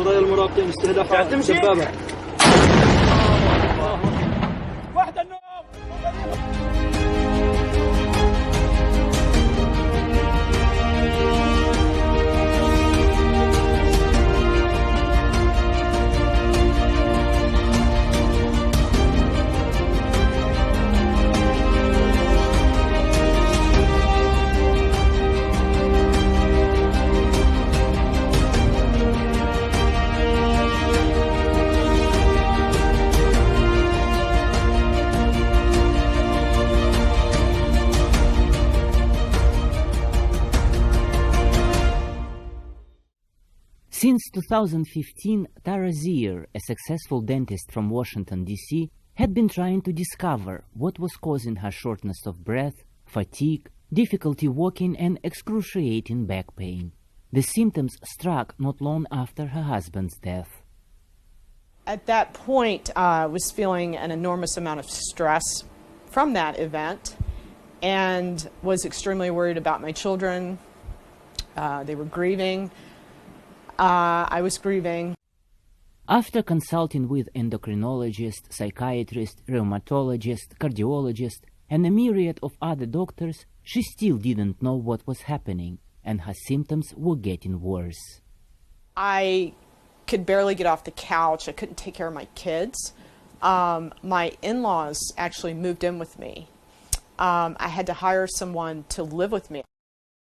العنصرية المراقبة مستهدفة دبابة. Since 2015, Tara Zier, a successful dentist from Washington, D.C., had been trying to discover what was causing her shortness of breath, fatigue, difficulty walking, and excruciating back pain. The symptoms struck not long after her husband's death. At that point, I was feeling an enormous amount of stress from that event and was extremely worried about my children. They were grieving. I was grieving. After consulting with endocrinologist, psychiatrist, rheumatologist, cardiologist, and a myriad of other doctors, she still didn't know what was happening, and her symptoms were getting worse. I could barely get off the couch. I couldn't take care of my kids. My in-laws actually moved in with me. I had to hire someone to live with me.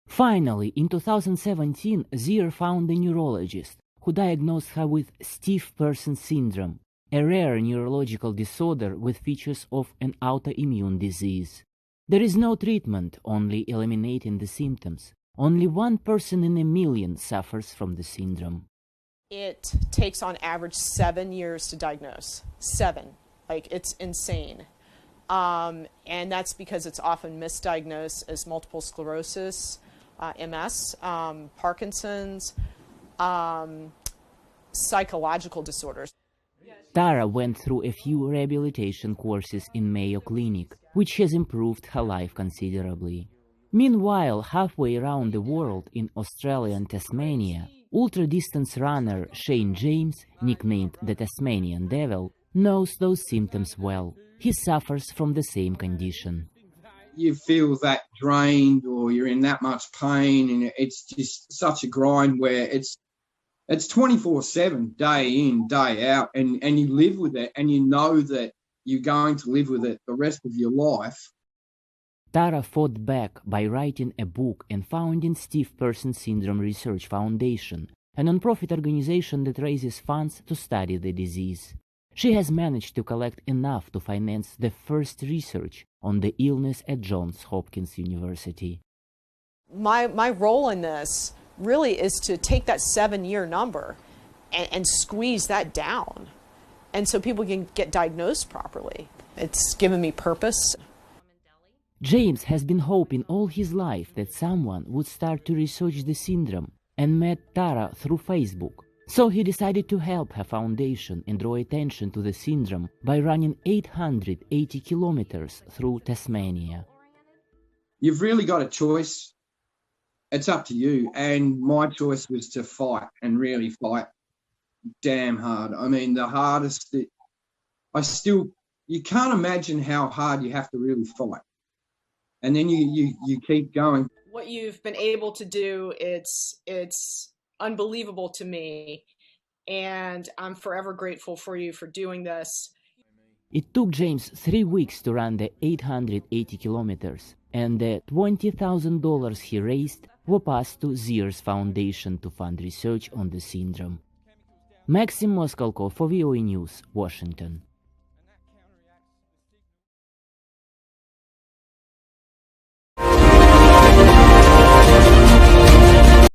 Finally, in 2017, Zier found a neurologist who diagnosed her with stiff person syndrome, a rare neurological disorder with features of an autoimmune disease. There is no treatment, only eliminating the symptoms. Only 1 person in a million suffers from the syndrome. It takes on average 7 years to diagnose. 7. Like, it's insane. And that's because it's often misdiagnosed as multiple sclerosis, MS, Parkinson's, psychological disorders. Tara went through a few rehabilitation courses in Mayo Clinic, which has improved her life considerably. Meanwhile, halfway around the world in Australia and Tasmania, ultra-distance runner Shane James, nicknamed the Tasmanian Devil, knows those symptoms well. He suffers from the same condition. You feel that drained, or you're in that much pain, and it's just such a grind where it's 24/7, day in, day out, and you live with it, and you know that you're going to live with it the rest of your life. Tara fought back by writing a book and founding Stiff Person Syndrome Research Foundation, a non-profit organization that raises funds to study the disease. She has managed to collect enough to finance the first research on the illness at Johns Hopkins University. My role in this really is to take that 7-year number and squeeze that down, and so people can get diagnosed properly. It's given me purpose. James has been hoping all his life that someone would start to research the syndrome, and met Tara through Facebook. So he decided to help her foundation and draw attention to the syndrome by running 880 kilometers through Tasmania. You've really got a choice. It's up to you. And my choice was to fight, and really fight damn hard. I mean, the hardest that you can't imagine how hard you have to really fight. And then you keep going. What you've been able to do, it's unbelievable to me, and I'm forever grateful for you for doing this. It took James 3 weeks to run the 880 kilometers, and the $20,000 he raised were passed to Zier's foundation to fund research on the syndrome. Maxim Moskalko for VOA News, Washington.